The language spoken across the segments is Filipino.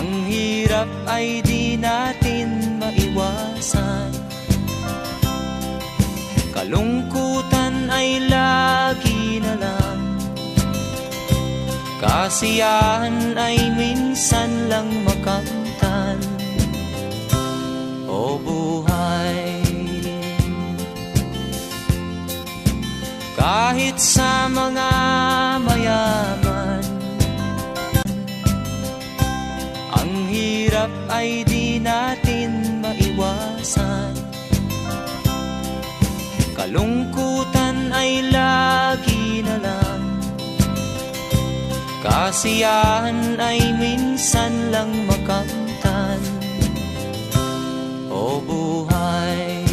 Ang hirap ay di natin maiwasan, kalungkutan ay lagi na lang, kasiyahan ay minsan lang makamtan. O buhay, kahit sa mga mayaman, ang hirap ay di natin maiwasan, kalungkutan ay lagi na lang, kasiyahan ay minsan lang makamtan. O buhay,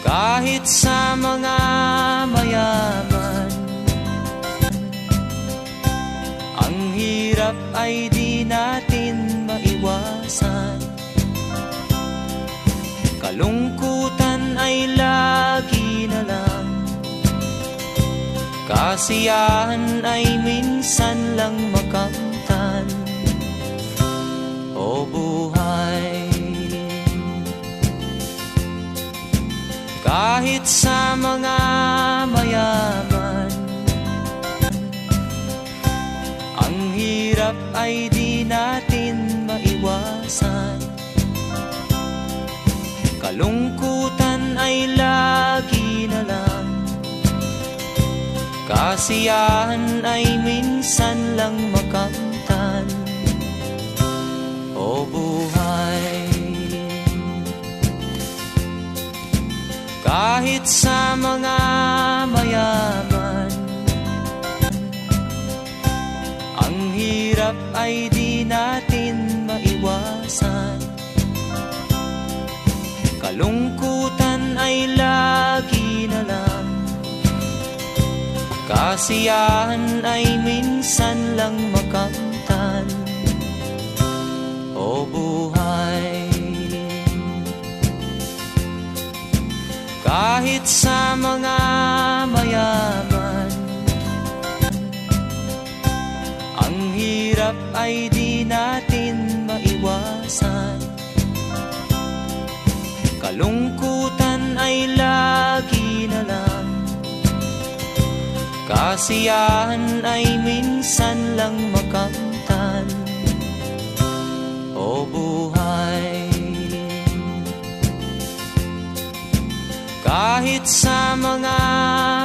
kahit sa mga mayaman, ang hirap ay di natin maiwasan, kalungkutan ay lagi na lang, kasiyahan ay minsan lang makamtan. O buhay, kahit sa mga mayaman, ang hirap ay di natin maiwasan, kalungkutan ay lagi na lang, kasiyahan ay minsan lang makamtan. O buhay, kahit sa mga mayaman, ang hirap ay di natin maiwasan, kalungkutan ay lagi na lang, kasiyahan ay minsan lang makamtan. O buhay, kahit sa mga mayaman, ang hirap ay di natin maiwasan, kalungkutan ay lagi na lang, kasiyahan ay minsan lang makamtan. O buhay, kahit sa mga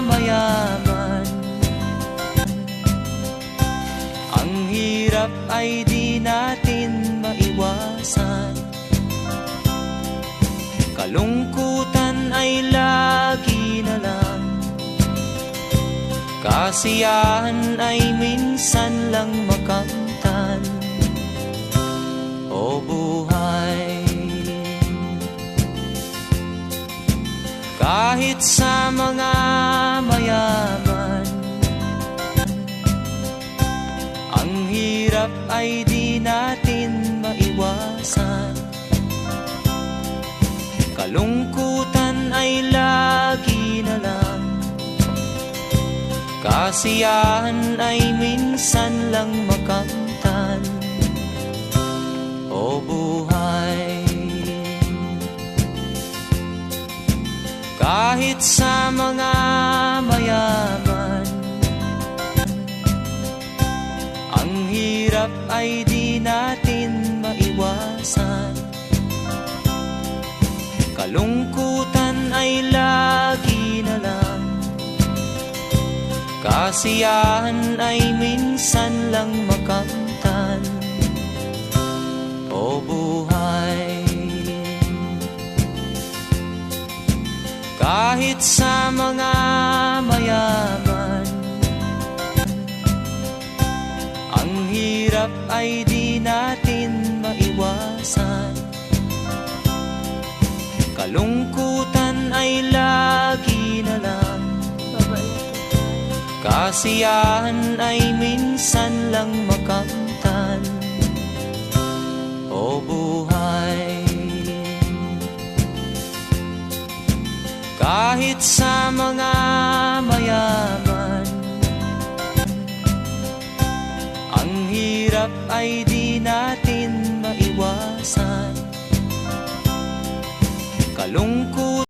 mayaman, ang hirap ay di natin maiwasan, kalungkutan ay lagi na lang, kasiyahan ay minsan lang makamtan. O buhay, kahit sa mga mayaman, ang hirap ay di natin maiwasan, kalungkutan ay lagi na lang, kasiyahan ay minsan lang makamtan. O buhay, kahit sa mga mayaman, ang hirap ay di natin maiwasan, kalungkutan ay lagi na lang, kasiyahan ay minsan lang makamtan. O buhay, kahit sa mga mayaman, ang hirap ay di natin maiwasan, kalungkutan ay lagi na lang, kasiyahan ay minsan lang makamtan. O buhay, kahit sa mga mayaman, ang Ang hirap ay di natin maiwasan. Kalungkutan